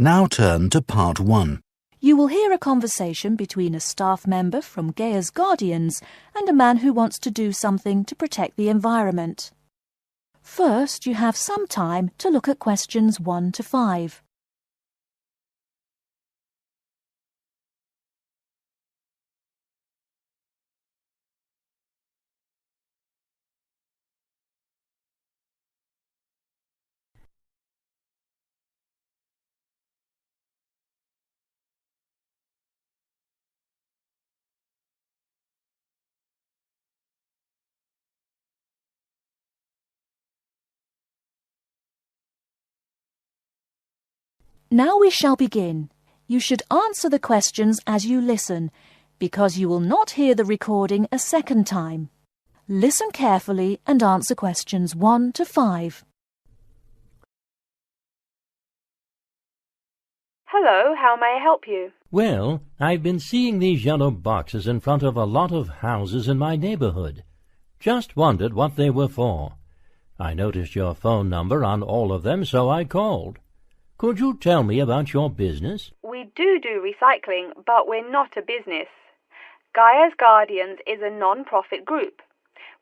Now turn to Part 1. You will hear a conversation between a staff member from Gaia's Guardians and a man who wants to do something to protect the environment. First, you have some time to look at questions 1 to 5. Now we shall begin. You should answer the questions as you listen, because you will not hear the recording a second time. Listen carefully and answer questions 1 to 5. Hello, how may I help you? Well, I've been seeing these yellow boxes in front of a lot of houses in my neighborhood. Just wondered what they were for. I noticed your phone number on all of them, so I called. Could you tell me about your business? We do recycling, but we're not a business. Gaia's Guardians is a non-profit group.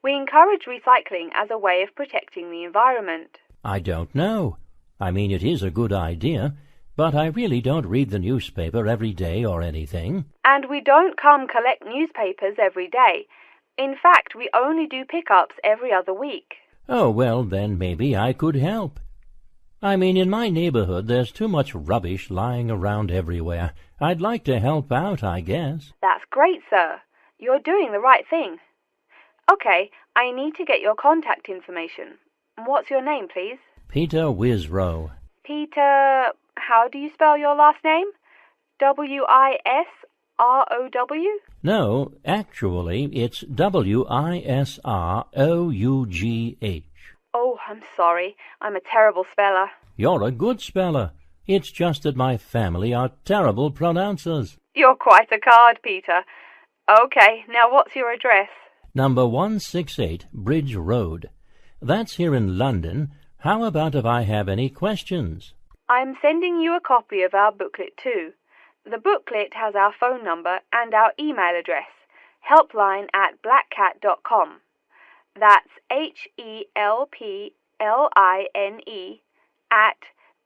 We encourage recycling as a way of protecting the environment. I don't know. I mean, it is a good idea, but I really don't read the newspaper every day or anything. And we don't come collect newspapers every day. In fact, we only do pickups every other week. Oh, well, then maybe I could help. I mean, in my neighborhood there's too much rubbish lying around everywhere. I'd like to help out, I guess. That's great, sir. You're doing the right thing. Okay, I need to get your contact information. What's your name, please? Peter Wisrow. Peter, how do you spell your last name? W-I-S-R-O-W? No, actually, it's W-I-S-R-O-U-G-H. Oh, I'm sorry. I'm a terrible speller. You're a good speller. It's just that my family are terrible pronouncers. You're quite a card, Peter. Okay, now what's your address? Number 168 Bridge Road. That's here in London. How about if I have any questions? I'm sending you a copy of our booklet too. The booklet has our phone number and our email address, helpline@blackcat.com. That's HELPLINE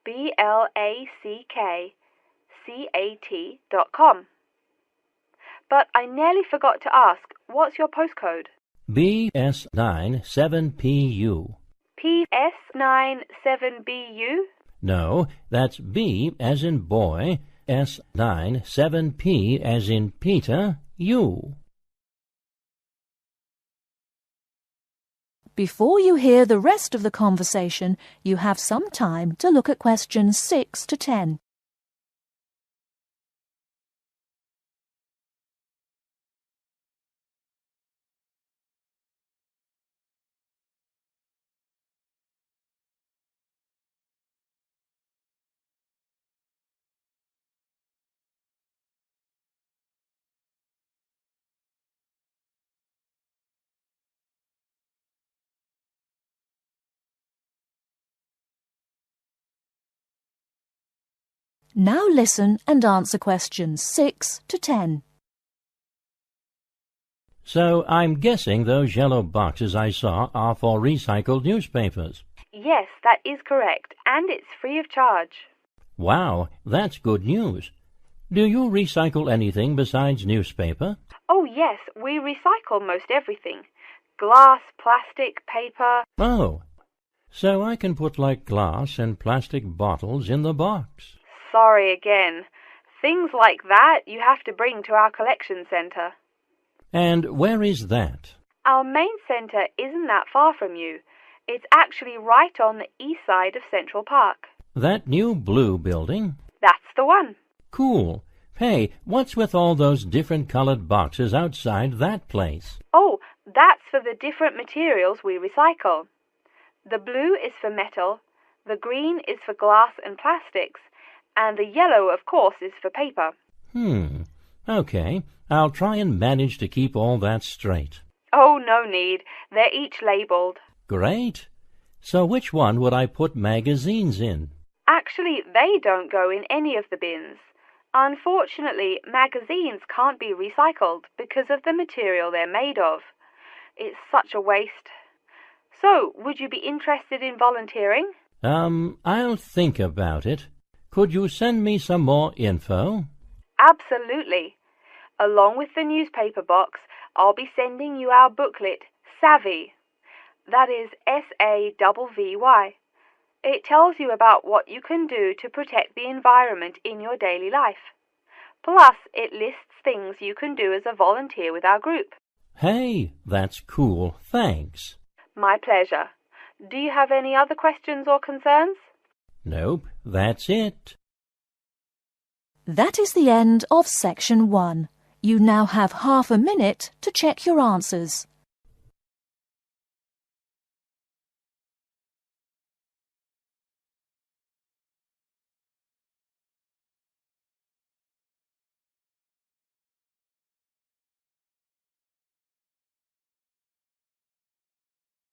@BLACKCAT.com. But I nearly forgot to ask, what's your postcode? BS97PU. PS97BU? No, that's B as in boy, S9, 7P as in Peter, U. Before you hear the rest of the conversation, you have some time to look at questions 6 to 10. Now listen and answer questions 6 to 10. So I'm guessing those yellow boxes I saw are for recycled newspapers. Yes, that is correct, and it's free of charge. Wow, that's good news. Do you recycle anything besides newspaper? Oh yes, we recycle most everything. Glass, plastic, paper. Oh, so I can put like glass and plastic bottles in the box. Sorry again. Things like that you have to bring to our collection centre. And where is that? Our main centre isn't that far from you. It's actually right on the east side of Central Park. That new blue building? That's the one. Cool. Hey, what's with all those different colored boxes outside that place? Oh, that's for the different materials we recycle. The blue is for metal, the green is for glass and plastics, and the yellow, of course, is for paper. Okay. I'll try and manage to keep all that straight. Oh, no need. They're each labelled. Great. So which one would I put magazines in? Actually, they don't go in any of the bins. Unfortunately, magazines can't be recycled because of the material they're made of. It's such a waste. So, would you be interested in volunteering? I'll think about it. Could you send me some more info? Absolutely. Along with the newspaper box, I'll be sending you our booklet, Savvy. That is SAVVY. It tells you about what you can do to protect the environment in your daily life. Plus, it lists things you can do as a volunteer with our group. Hey, that's cool. Thanks. My pleasure. Do you have any other questions or concerns? Nope, that's it. That is the end of Section 1. You now have half a minute to check your answers.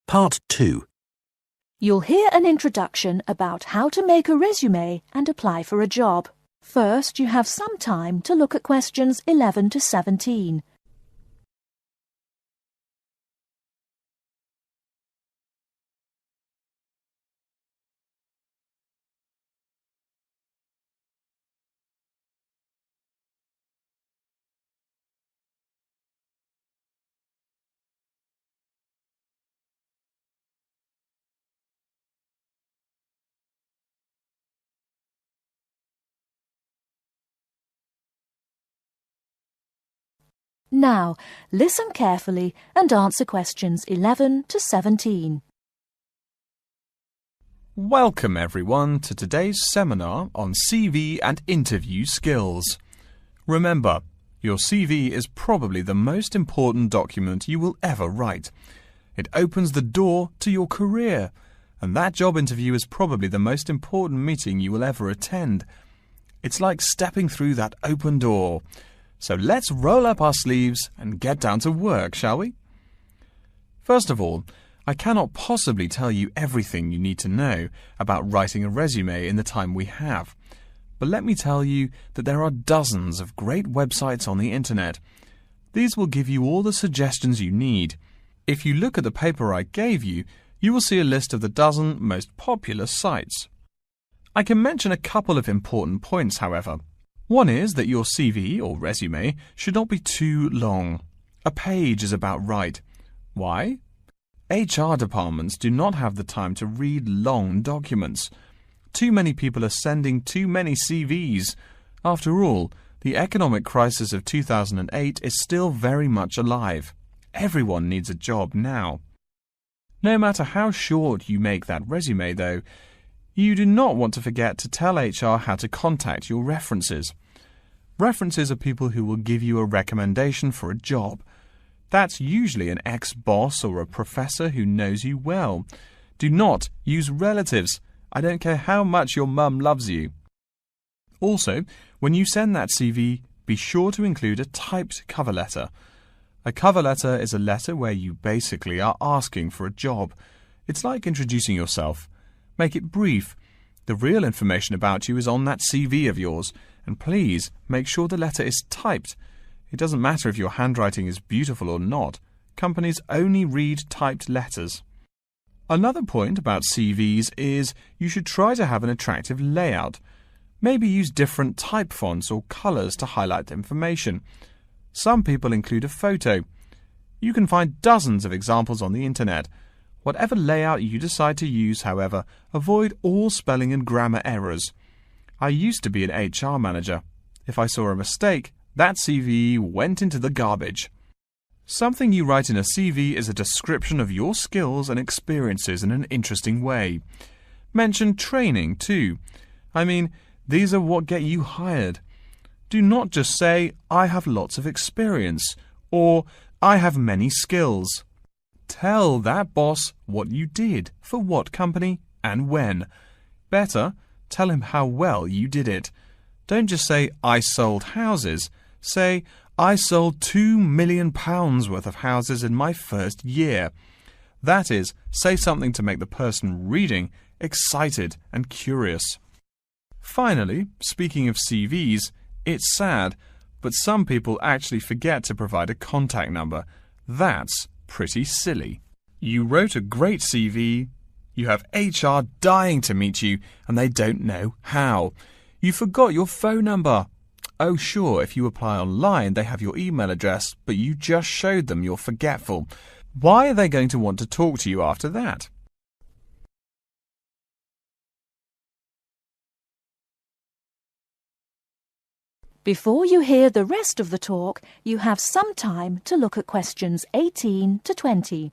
Part 2. You'll hear an introduction about how to make a resume and apply for a job. First, you have some time to look at questions 11 to 17. Now, listen carefully and answer questions 11 to 17. Welcome everyone to today's seminar on CV and interview skills. Remember, your CV is probably the most important document you will ever write. It opens the door to your career, and that job interview is probably the most important meeting you will ever attend. It's like stepping through that open door. So let's roll up our sleeves and get down to work, shall we? First of all, I cannot possibly tell you everything you need to know about writing a resume in the time we have. But let me tell you that there are dozens of great websites on the internet. These will give you all the suggestions you need. If you look at the paper I gave you, you will see a list of the dozen most popular sites. I can mention a couple of important points, however. One is that your CV or resume should not be too long. A page is about right. Why? HR departments do not have the time to read long documents. Too many people are sending too many CVs. After all, the economic crisis of 2008 is still very much alive. Everyone needs a job now. No matter how short you make that resume, though, you do not want to forget to tell HR how to contact your references. References are people who will give you a recommendation for a job. That's usually an ex-boss or a professor who knows you well. Do not use relatives. I don't care how much your mum loves you. Also, when you send that CV, be sure to include a typed cover letter. A cover letter is a letter where you basically are asking for a job. It's like introducing yourself. Make it brief. The real information about you is on that CV of yours, and please make sure the letter is typed. It doesn't matter if your handwriting is beautiful or not. Companies only read typed letters. Another point about CVs is you should try to have an attractive layout. Maybe use different type fonts or colours to highlight information. Some people include a photo. You can find dozens of examples on the internet. Whatever layout you decide to use, however, avoid all spelling and grammar errors. I used to be an HR manager. If I saw a mistake, that CV went into the garbage. Something you write in a CV is a description of your skills and experiences in an interesting way. Mention training too. I mean, these are what get you hired. Do not just say, I have lots of experience, or I have many skills. Tell that boss what you did, for what company, and when. Better, tell him how well you did it. Don't just say, I sold houses. Say, I sold £2 million worth of houses in my first year. That is, say something to make the person reading excited and curious. Finally, speaking of CVs, it's sad, but some people actually forget to provide a contact number. That's pretty silly. You wrote a great CV, you have HR dying to meet you, and they don't know how. You forgot your phone number. Oh, sure, if you apply online, they have your email address, but you just showed them you're forgetful. Why are they going to want to talk to you after that? Before you hear the rest of the talk, you have some time to look at questions 18 to 20.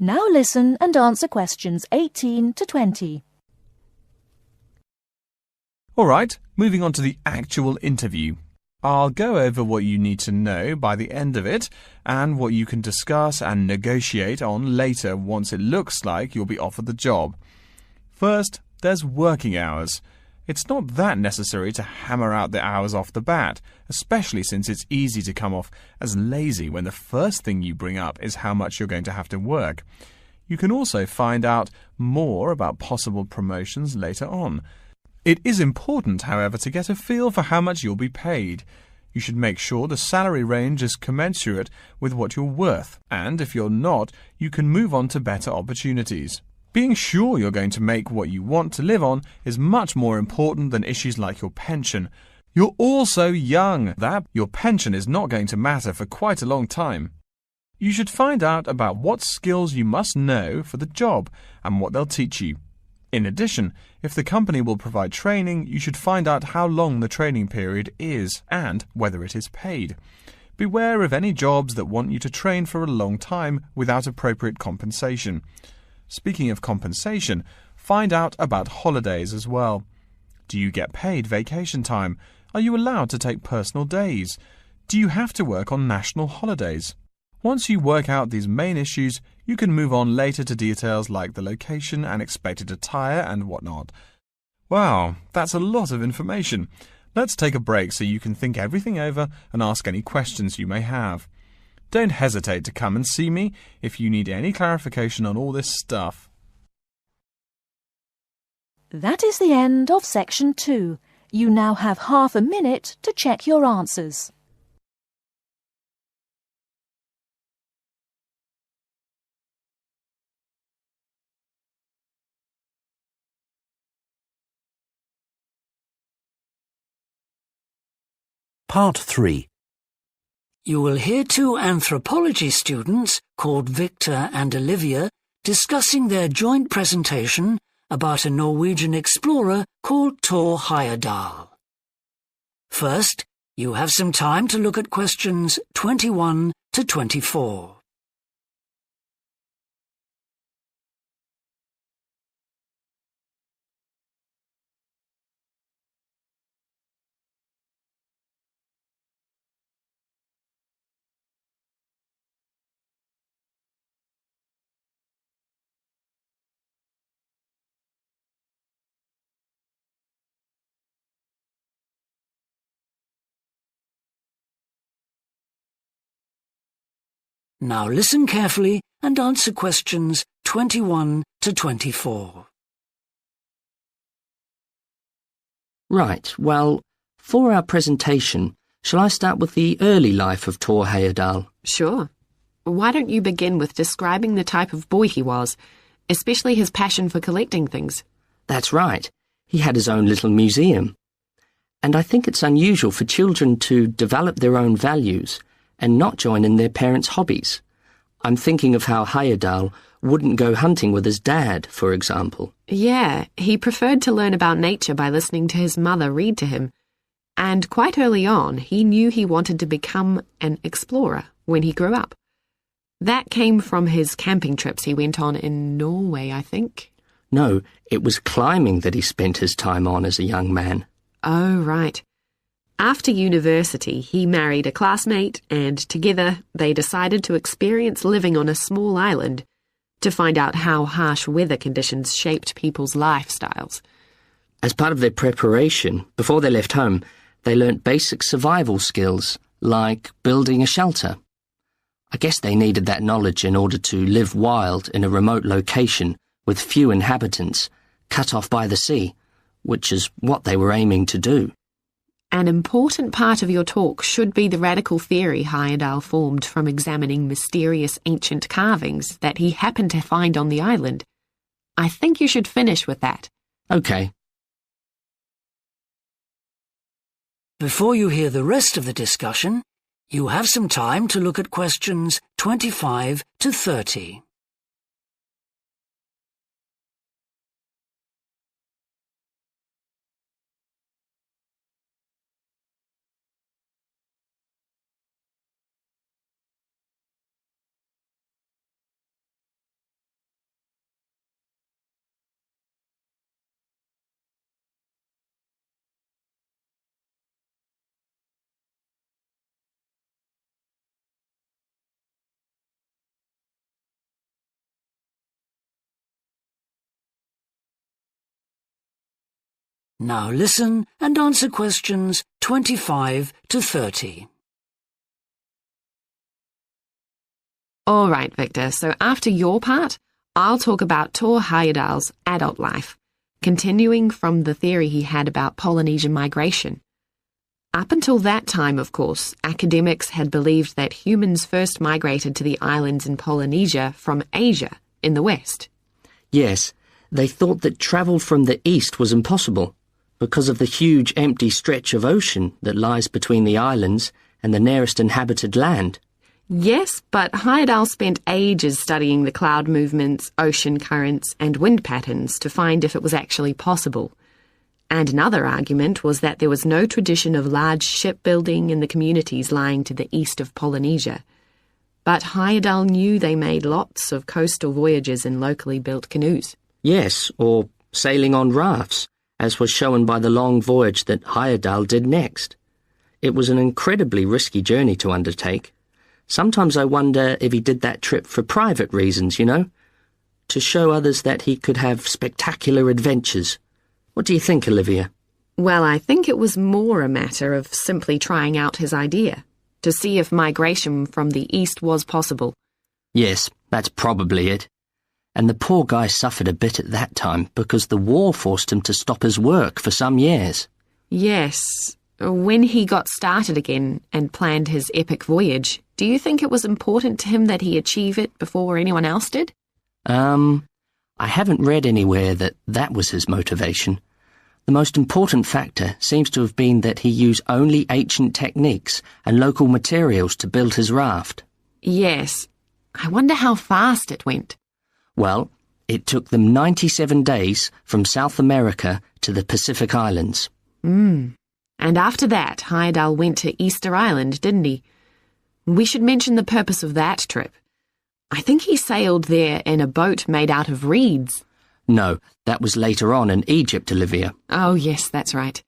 Now listen and answer questions 18 to 20. All right, moving on to the actual interview. I'll go over what you need to know by the end of it and what you can discuss and negotiate on later once it looks like you'll be offered the job. First, there's working hours. It's not that necessary to hammer out the hours off the bat, especially since it's easy to come off as lazy when the first thing you bring up is how much you're going to have to work. You can also find out more about possible promotions later on. It is important, however, to get a feel for how much you'll be paid. You should make sure the salary range is commensurate with what you're worth, and if you're not, you can move on to better opportunities. Being sure you're going to make what you want to live on is much more important than issues like your pension. You're all so young that your pension is not going to matter for quite a long time. You should find out about what skills you must know for the job and what they'll teach you. In addition, if the company will provide training, you should find out how long the training period is and whether it is paid. Beware of any jobs that want you to train for a long time without appropriate compensation. Speaking of compensation, find out about holidays as well. Do you get paid vacation time? Are you allowed to take personal days? Do you have to work on national holidays? Once you work out these main issues, you can move on later to details like the location and expected attire and whatnot. Wow, that's a lot of information. Let's take a break so you can think everything over and ask any questions you may have. Don't hesitate to come and see me if you need any clarification on all this stuff. That is the end of section 2. You now have half a minute to check your answers. Part 3. You will hear two anthropology students called Victor and Olivia discussing their joint presentation about a Norwegian explorer called Thor Heyerdahl. First, you have some time to look at questions 21 to 24. Now listen carefully and answer questions 21 to 24. Right, well, for our presentation, shall I start with the early life of Thor Heyerdahl? Sure. Why don't you begin with describing the type of boy he was, especially his passion for collecting things? That's right. He had his own little museum. And I think it's unusual for children to develop their own values and not join in their parents' hobbies. I'm thinking of how Heyerdahl wouldn't go hunting with his dad, for example. Yeah, he preferred to learn about nature by listening to his mother read to him. And quite early on, he knew he wanted to become an explorer when he grew up. That came from his camping trips he went on in Norway, I think. No, it was climbing that he spent his time on as a young man. Oh, right. After university, he married a classmate and together they decided to experience living on a small island to find out how harsh weather conditions shaped people's lifestyles. As part of their preparation, before they left home, they learnt basic survival skills, like building a shelter. I guess they needed that knowledge in order to live wild in a remote location with few inhabitants, cut off by the sea, which is what they were aiming to do. An important part of your talk should be the radical theory Heyerdahl formed from examining mysterious ancient carvings that he happened to find on the island. I think you should finish with that. Okay. Before you hear the rest of the discussion, you have some time to look at questions 25 to 30. Now listen and answer questions 25 to 30. All right, Victor, so after your part, I'll talk about Thor Heyerdahl's adult life, continuing from the theory he had about Polynesian migration. Up until that time, of course, academics had believed that humans first migrated to the islands in Polynesia from Asia in the west. Yes, they thought that travel from the east was impossible because of the huge empty stretch of ocean that lies between the islands and the nearest inhabited land. Yes, but Heyerdahl spent ages studying the cloud movements, ocean currents, and wind patterns to find if it was actually possible. And another argument was that there was no tradition of large shipbuilding in the communities lying to the east of Polynesia. But Heyerdahl knew they made lots of coastal voyages in locally built canoes. Yes, or sailing on rafts, as was shown by the long voyage that Heyerdahl did next. It was an incredibly risky journey to undertake. Sometimes I wonder if he did that trip for private reasons, you know, to show others that he could have spectacular adventures. What do you think, Olivia? Well, I think it was more a matter of simply trying out his idea, to see if migration from the east was possible. Yes, that's probably it. And the poor guy suffered a bit at that time because the war forced him to stop his work for some years. Yes. When he got started again and planned his epic voyage, do you think it was important to him that he achieve it before anyone else did? I haven't read anywhere that that was his motivation. The most important factor seems to have been that he used only ancient techniques and local materials to build his raft. Yes. I wonder how fast it went. Well, it took them 97 days from South America to the Pacific Islands. And after that, Heyerdahl went to Easter Island, didn't he? We should mention the purpose of that trip. I think he sailed there in a boat made out of reeds. No, that was later on in Egypt, Olivia. Oh, yes, that's right.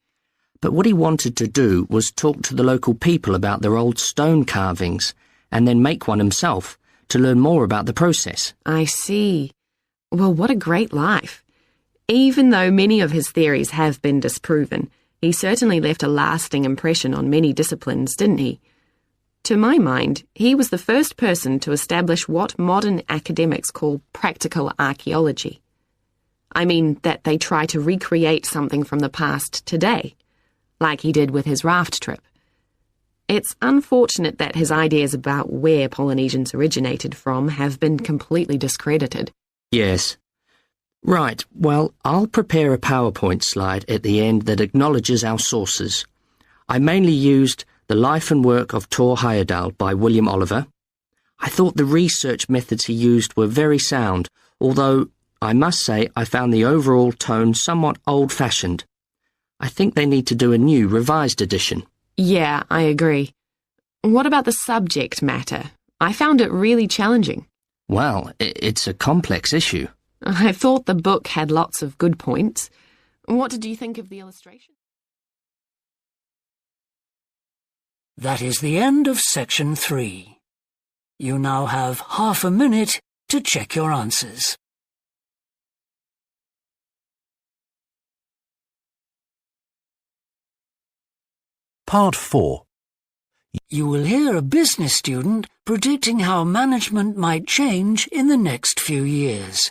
But what he wanted to do was talk to the local people about their old stone carvings and then make one himself to learn more about the process. I see. Well, what a great life. Even though many of his theories have been disproven, he certainly left a lasting impression on many disciplines, didn't he? To my mind, he was the first person to establish what modern academics call practical archaeology. I mean that they try to recreate something from the past today, like he did with his raft trip. It's unfortunate that his ideas about where Polynesians originated from have been completely discredited. Yes. Right, well, I'll prepare a PowerPoint slide at the end that acknowledges our sources. I mainly used The Life and Work of Thor Heyerdahl by William Oliver. I thought the research methods he used were very sound, although I must say I found the overall tone somewhat old-fashioned. I think they need to do a new, revised edition. Yeah, I agree. What about the subject matter? I found it really challenging. Well, it's a complex issue. I thought the book had lots of good points. What did you think of the illustration? That is the end of section 3. You now have half a minute to check your answers. Part 4. You will hear a business student predicting how management might change in the next few years.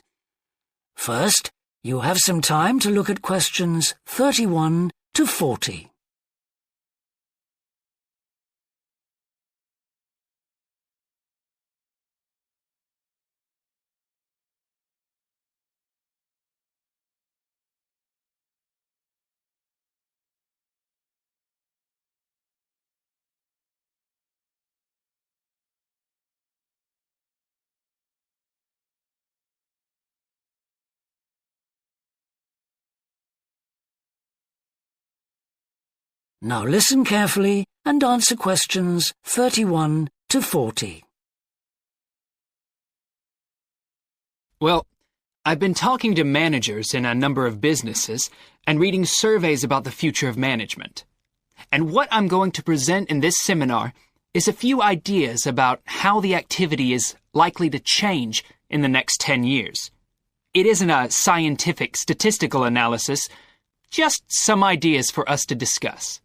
First, you have some time to look at questions 31 to 40. Now listen carefully and answer questions 31 to 40. Well, I've been talking to managers in a number of businesses and reading surveys about the future of management. And what I'm going to present in this seminar is a few ideas about how the activity is likely to change in the next 10 years. It isn't a scientific statistical analysis, just some ideas for us to discuss.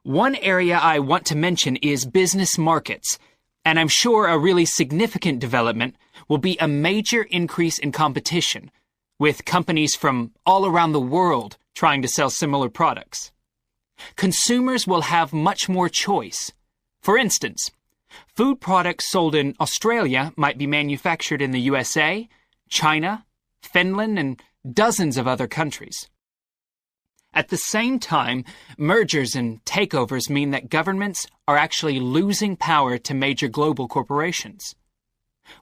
One area I want to mention is business markets, and I'm sure a really significant development will be a major increase in competition, with companies from all around the world trying to sell similar products. Consumers will have much more choice. For instance, food products sold in Australia might be manufactured in the USA, China, Finland, and dozens of other countries. At the same time, mergers and takeovers mean that governments are actually losing power to major global corporations.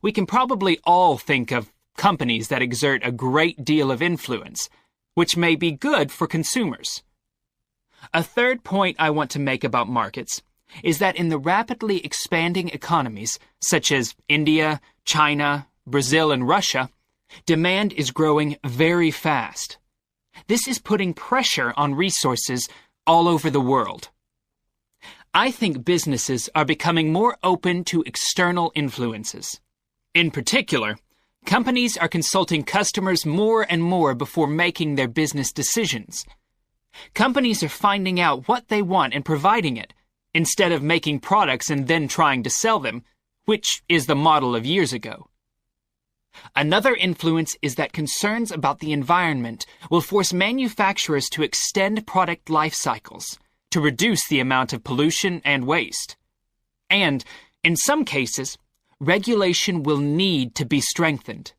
We can probably all think of companies that exert a great deal of influence, which may be good for consumers. A third point I want to make about markets is that in the rapidly expanding economies, such as India, China, Brazil, and Russia, demand is growing very fast. This is putting pressure on resources all over the world. I think businesses are becoming more open to external influences. In particular, companies are consulting customers more and more before making their business decisions. Companies are finding out what they want and providing it, instead of making products and then trying to sell them, which is the model of years ago. Another influence is that concerns about the environment will force manufacturers to extend product life cycles to reduce the amount of pollution and waste. And, in some cases, regulation will need to be strengthened.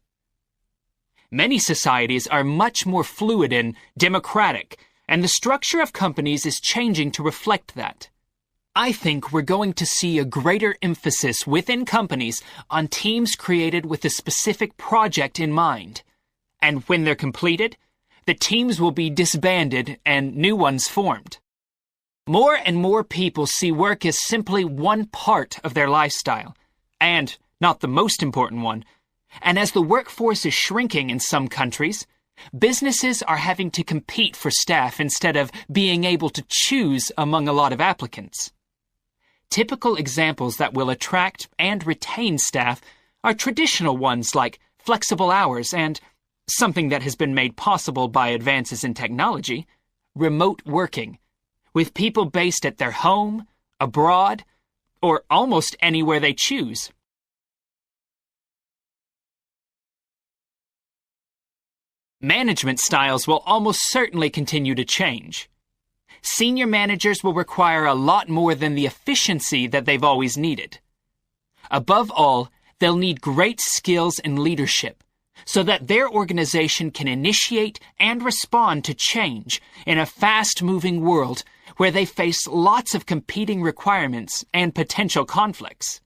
Many societies are much more fluid and democratic, and the structure of companies is changing to reflect that. I think we're going to see a greater emphasis within companies on teams created with a specific project in mind. And when they're completed, the teams will be disbanded and new ones formed. More and more people see work as simply one part of their lifestyle, and not the most important one. And as the workforce is shrinking in some countries, businesses are having to compete for staff instead of being able to choose among a lot of applicants. Typical examples that will attract and retain staff are traditional ones like flexible hours and, something that has been made possible by advances in technology, remote working, with people based at their home, abroad, or almost anywhere they choose. Management styles will almost certainly continue to change. Senior managers will require a lot more than the efficiency that they've always needed. Above all, they'll need great skills in leadership so that their organization can initiate and respond to change in a fast-moving world where they face lots of competing requirements and potential conflicts.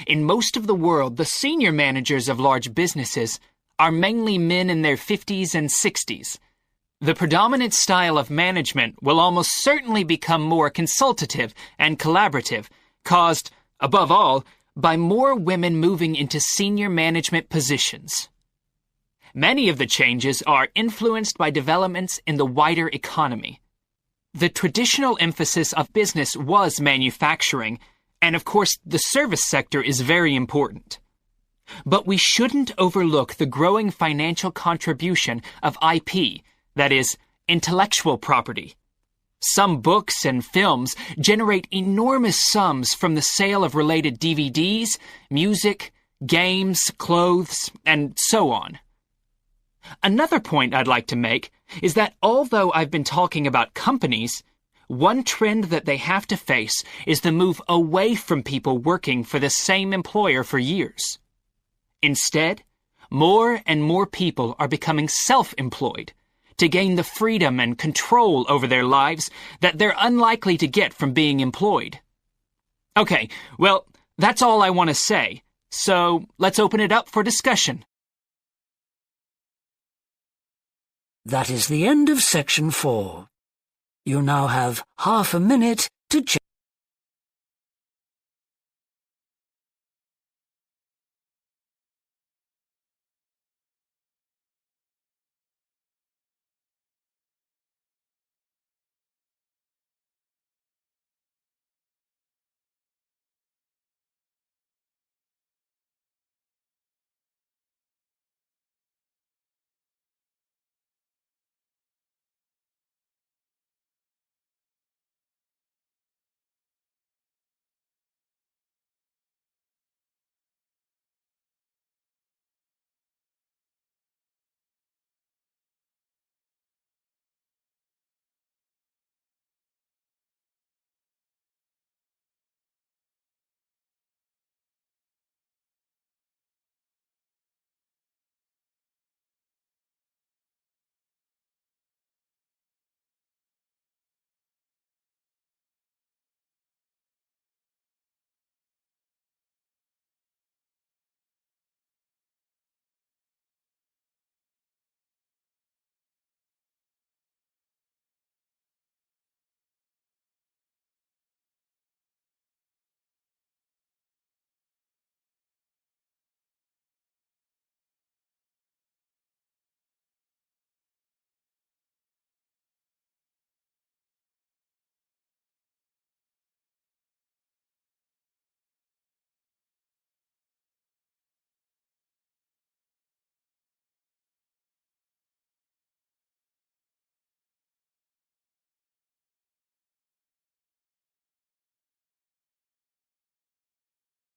In most of the world, the senior managers of large businesses are mainly men in their 50s and 60s. The predominant style of management will almost certainly become more consultative and collaborative, caused, above all, by more women moving into senior management positions. Many of the changes are influenced by developments in the wider economy. the traditional emphasis of business was manufacturing, and of course the service sector is very important. But we shouldn't overlook the growing financial contribution of IP, that is, intellectual property. Some books and films generate enormous sums from the sale of related DVDs, music, games, clothes, and so on. Another point I'd like to make is that although I've been talking about companies, one trend that they have to face is the move away from people working for the same employer for years. Instead, more and more people are becoming self-employed to gain the freedom and control over their lives that they're unlikely to get from being employed. Okay, well, that's all I want to say, so let's open it up for discussion. That is the end of section 4. You now have half a minute to check